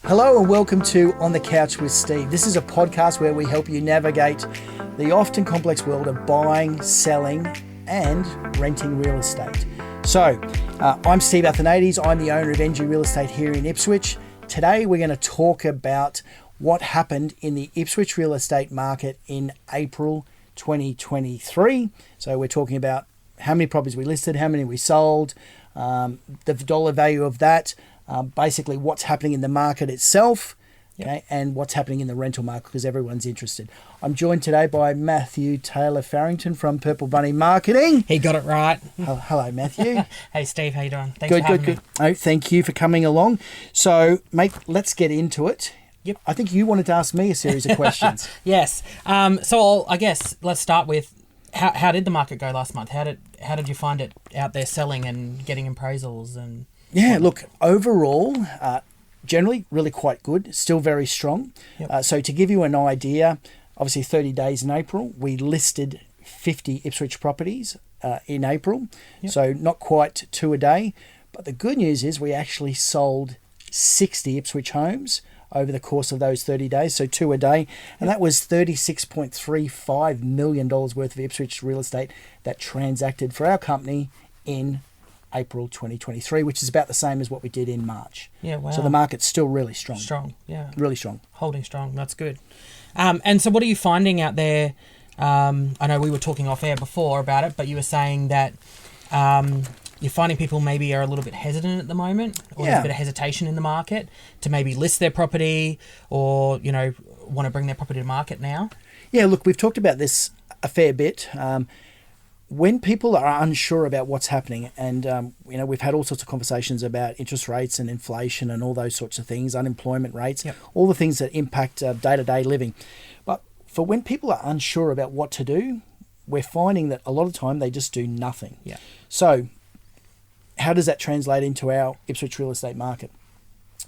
Hello and welcome to On the Couch with Steve. This is a podcast where we help you navigate the often complex world of buying, selling and renting real estate. So, I'm Steve Athanates. I'm the owner of NG Real Estate here in Ipswich. Today we're going to talk about what happened in the Ipswich real estate market in April 2023. So we're talking about how many properties we listed, how many we sold, the dollar value of that, basically what's happening in the market itself, okay, and what's happening in the rental market because everyone's interested. I'm joined today by Matthew Taylor-Farrington from Purple Bunny Marketing. He got it right. Hello, Matthew. Hey, Steve, how you doing? Thanks for having me. Oh, thank you for coming along. So, mate, let's get into it. Yep. I think you wanted to ask me a series of questions. Yes. I guess let's start with how did the market go last month? How did you find it out there selling and getting appraisals and? Yeah, look, overall, generally really quite good, still very strong. Yep. So to give you an idea, obviously 30 days in April, we listed 50 Ipswich properties in April, Yep. so not quite 2 a day. But the good news is we actually sold 60 Ipswich homes over the course of those 30 days, so 2 a day. And that was $36.35 million worth of Ipswich real estate that transacted for our company in April 2023, which is about the same as what we did in March. Yeah, wow. So the market's still really strong. Strong, yeah. Really strong. Holding strong, that's good. And so what are you finding out there? I know we were talking off air before about it, but you were saying that you're finding people maybe are a little bit hesitant at the moment, or there's a bit of hesitation in the market to maybe list their property or, want to bring their property to market now? Yeah, look, we've talked about this a fair bit. When people are unsure about what's happening, and we've had all sorts of conversations about interest rates and inflation and all those sorts of things, unemployment rates, Yep. all the things that impact day-to-day living. But for when people are unsure about what to do, we're finding that a lot of the time they just do nothing. Yeah. So how does that translate into our Ipswich real estate market?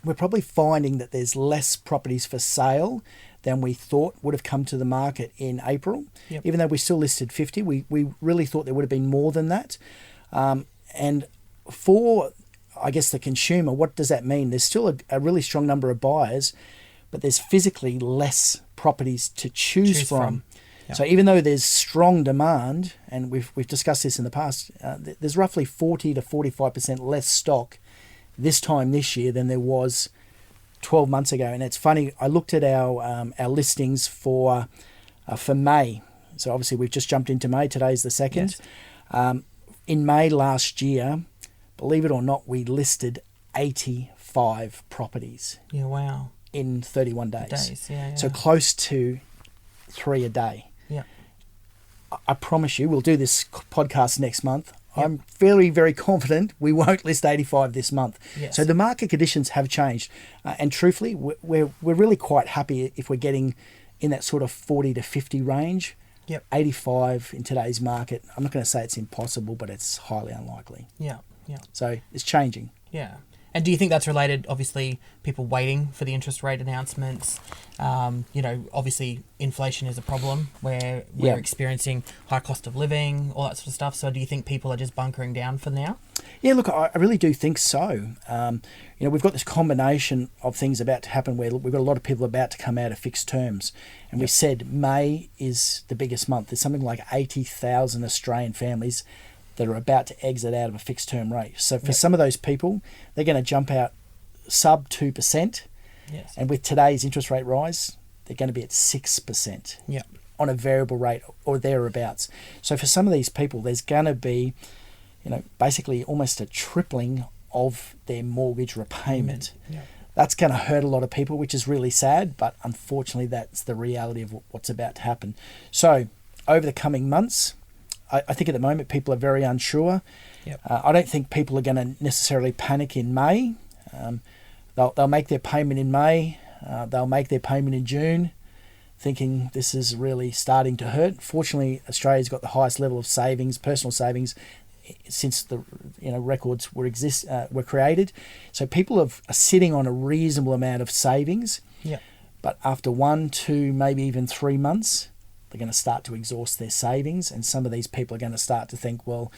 We're probably finding that there's less properties for sale than we thought would have come to the market in April. Yep. Even though we still listed 50, we really thought there would have been more than that. And for, I guess, the consumer, what does that mean? There's still a really strong number of buyers, but there's physically less properties to choose from. Yep. So even though there's strong demand, and we've discussed this in the past, there's roughly 40 to 45% less stock this time this year than there was 12 months ago. And it's funny, I looked at our listings for May. So obviously we've just jumped into May. Today's the 2nd. Yes. In May last year, believe it or not, we listed 85 properties. Yeah, wow. In 31 days. Yeah. So close to 3 a day. Yeah. I promise you, we'll do this podcast next month. Yep. I'm very, very confident we won't list 85 this month. Yes. So the market conditions have changed. And truthfully, we're really quite happy if we're getting in that sort of 40 to 50 range. Yep. 85 in today's market. I'm not going to say it's impossible, but it's highly unlikely. Yeah. So it's changing. Yeah. And do you think that's related, obviously, people waiting for the interest rate announcements? Obviously, inflation is a problem where we're experiencing high cost of living, all that sort of stuff. So do you think people are just bunkering down for now? Yeah, look, I really do think so. We've got this combination of things about to happen where we've got a lot of people about to come out of fixed terms. And we said May is the biggest month. There's something like 80,000 Australian families that are about to exit out of a fixed term rate. So for some of those people, they're going to jump out sub 2%. Yes. And with today's interest rate rise, they're going to be at 6% on a variable rate or thereabouts. So for some of these people, there's going to be, basically almost a tripling of their mortgage repayment. Yeah. That's going to hurt a lot of people, which is really sad, but unfortunately that's the reality of what's about to happen. So over the coming months, I think at the moment people are very unsure. Yep. I don't think people are going to necessarily panic in May. They'll make their payment in May. They'll make their payment in June, thinking this is really starting to hurt. Fortunately, Australia's got the highest level of savings, personal savings, since the records were created. So people are sitting on a reasonable amount of savings. Yeah. But after 1, 2, maybe even 3 months, they're going to start to exhaust their savings, and some of these people are going to start to think, well,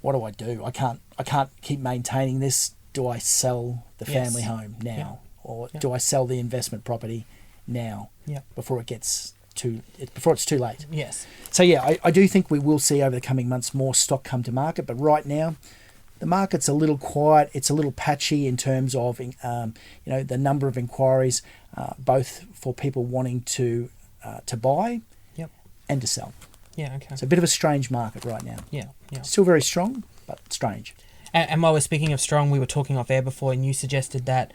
what do I do? I can't keep maintaining this. Do I sell the family home now? or Yep. do I sell the investment property now Yep. before it's too late? Yes. So yeah, I do think we will see over the coming months more stock come to market, but right now the market's a little quiet. It's a little patchy in terms of the number of inquiries, both for people wanting to buy Yep. and to sell. Yeah. Okay. It's a bit of a strange market right now. Yeah. Yeah. Still very strong, but strange. And while we're speaking of strong, we were talking off air before, and you suggested that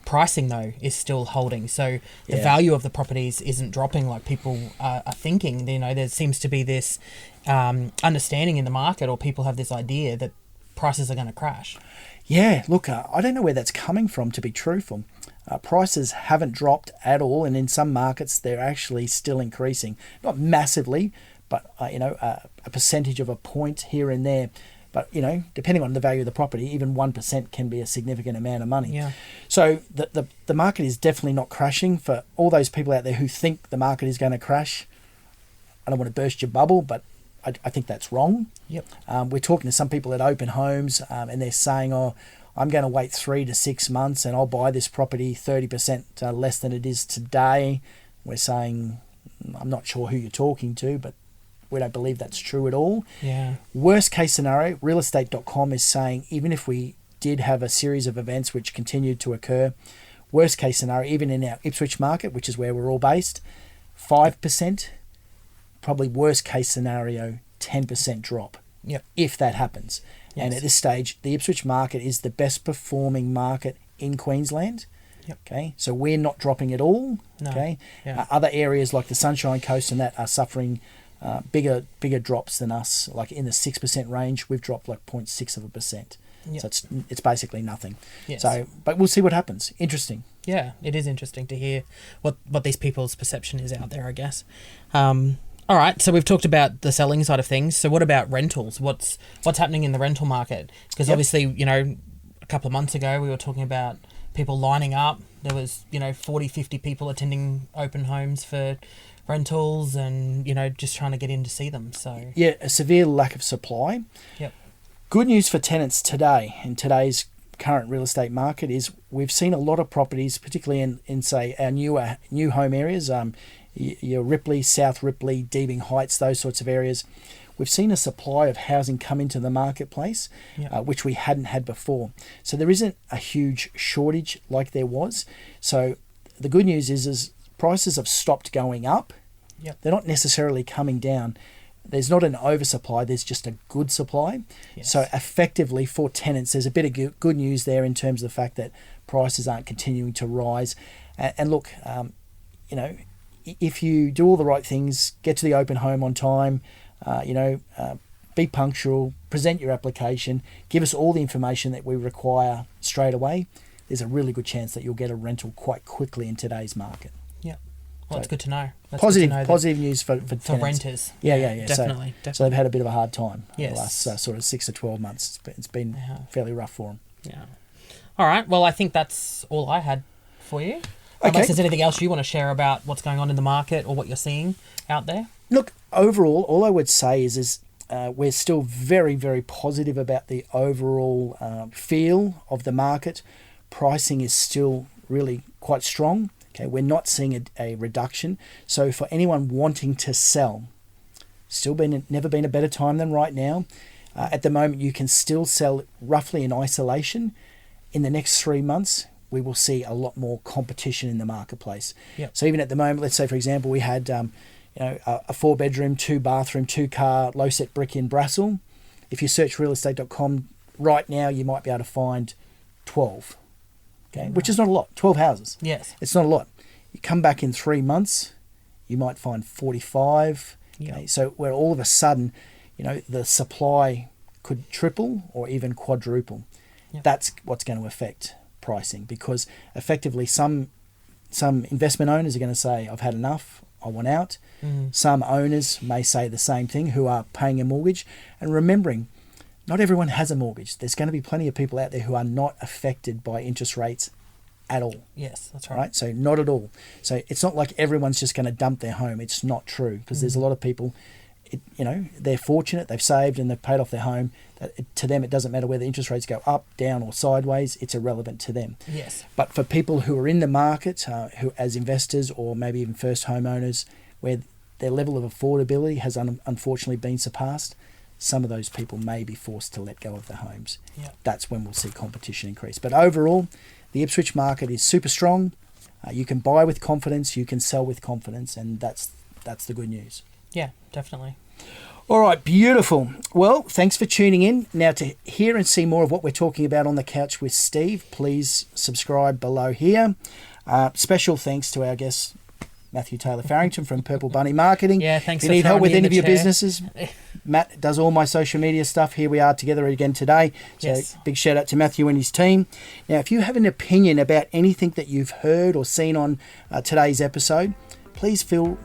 pricing though is still holding. So the Yeah. value of the properties isn't dropping like people are thinking. You know, there seems to be this understanding in the market, or people have this idea that prices are going to crash. Yeah, look, I don't know where that's coming from, to be truthful. Prices haven't dropped at all, and in some markets they're actually still increasing. Not massively, but a percentage of a point here and there. But depending on the value of the property, even 1% can be a significant amount of money. Yeah. So the market is definitely not crashing. For all those people out there who think the market is going to crash, I don't want to burst your bubble, but I think that's wrong. Yep. We're talking to some people at open homes, and they're saying, "Oh, I'm going to wait 3 to 6 months, and I'll buy this property 30% less than it is today." We're saying, I'm not sure who you're talking to, but we don't believe that's true at all. Yeah. Worst case scenario, realestate.com is saying, even if we did have a series of events which continued to occur, worst case scenario, even in our Ipswich market, which is where we're all based, 5%. Probably worst case scenario, 10% drop. Yep. If that happens. Yes. And at this stage, the Ipswich market is the best performing market in Queensland. Yep. Okay, so we're not dropping at all. No. Okay, Yeah. other areas like the Sunshine Coast and that are suffering bigger drops than us. Like in the 6% range, we've dropped like 0.6%. Yep. So it's basically nothing. Yes. So, but we'll see what happens. Interesting. Yeah, it is interesting to hear what these people's perception is out there, I guess. All right, so we've talked about the selling side of things. So what about rentals? What's happening in the rental market? Because obviously, a couple of months ago we were talking about people lining up. There was, 40, 50 people attending open homes for rentals and, just trying to get in to see them. So Yeah, a severe lack of supply. Yep. Good news for tenants today in today's current real estate market is we've seen a lot of properties, particularly in say our new home areas, your Ripley, South Ripley, Deebing Heights, those sorts of areas. We've seen a supply of housing come into the marketplace, which we hadn't had before. So there isn't a huge shortage like there was. So the good news is prices have stopped going up. Yep. They're not necessarily coming down. There's not an oversupply, there's just a good supply. Yes. So effectively for tenants, there's a bit of good news there in terms of the fact that prices aren't continuing to rise. And look, if you do all the right things, get to the open home on time, be punctual, present your application, give us all the information that we require straight away, there's a really good chance that you'll get a rental quite quickly in today's market. Yeah. Well, it's good to know. That's Positive, good to know positive news for tenants. renters. Yeah. Definitely. So they've had a bit of a hard time Yes. the last sort of 6 to 12 months. It's been fairly rough for them. Yeah. All right. Well, I think that's all I had for you. Okay. Unless there's anything else you want to share about what's going on in the market or what you're seeing out there. Look, overall, all I would say is we're still very, very positive about the overall feel of the market. Pricing is still really quite strong. Okay, we're not seeing a reduction. So for anyone wanting to sell, never been a better time than right now. At the moment, you can still sell roughly in isolation. In the next 3 months, we will see a lot more competition in the marketplace. Yep. So even at the moment, let's say for example, we had a 4-bedroom, 2-bathroom, 2-car, low-set brick in Brassel. If you search realestate.com right now, you might be able to find 12. Okay, which is not a lot. 12 houses. Yes. It's not a lot. You come back in 3 months, you might find 45. Yeah. Okay, so where all of a sudden, the supply could triple or even quadruple. Yep. That's what's going to affect pricing, because effectively some investment owners are going to say, I've had enough, I want out. Some owners may say the same thing who are paying a mortgage. And remembering, not everyone has a mortgage. There's going to be plenty of people out there who are not affected by interest rates at all. Yes, that's right. Right? So not at all. So it's not like everyone's just going to dump their home. It's not true, because there's a lot of people they're fortunate, they've saved and they've paid off their home. To them, it doesn't matter whether interest rates go up, down or sideways. It's irrelevant to them. Yes. But for people who are in the market, who as investors or maybe even first homeowners, where their level of affordability has unfortunately been surpassed, some of those people may be forced to let go of their homes. Yeah. That's when we'll see competition increase. But overall, the Ipswich market is super strong. You can buy with confidence, you can sell with confidence, and that's the good news. Yeah, definitely. All right, beautiful. Well, thanks for tuning in. Now, to hear and see more of what we're talking about on the couch with Steve, please subscribe below here. Special thanks to our guest, Matthew Taylor-Farrington from Purple Bunny Marketing. Yeah, thanks if for you need help throwing with me in any of the your chair. businesses, Matt does all my social media stuff. Here we are together again today. So Yes. big shout out to Matthew and his team. Now, if you have an opinion about anything that you've heard or seen on today's episode, please feel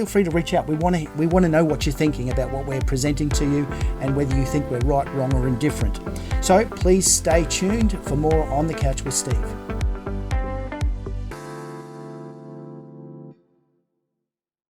free to reach out. We want to know what you're thinking about what we're presenting to you and whether you think we're right, wrong or indifferent. So please stay tuned for more on the couch with Steve.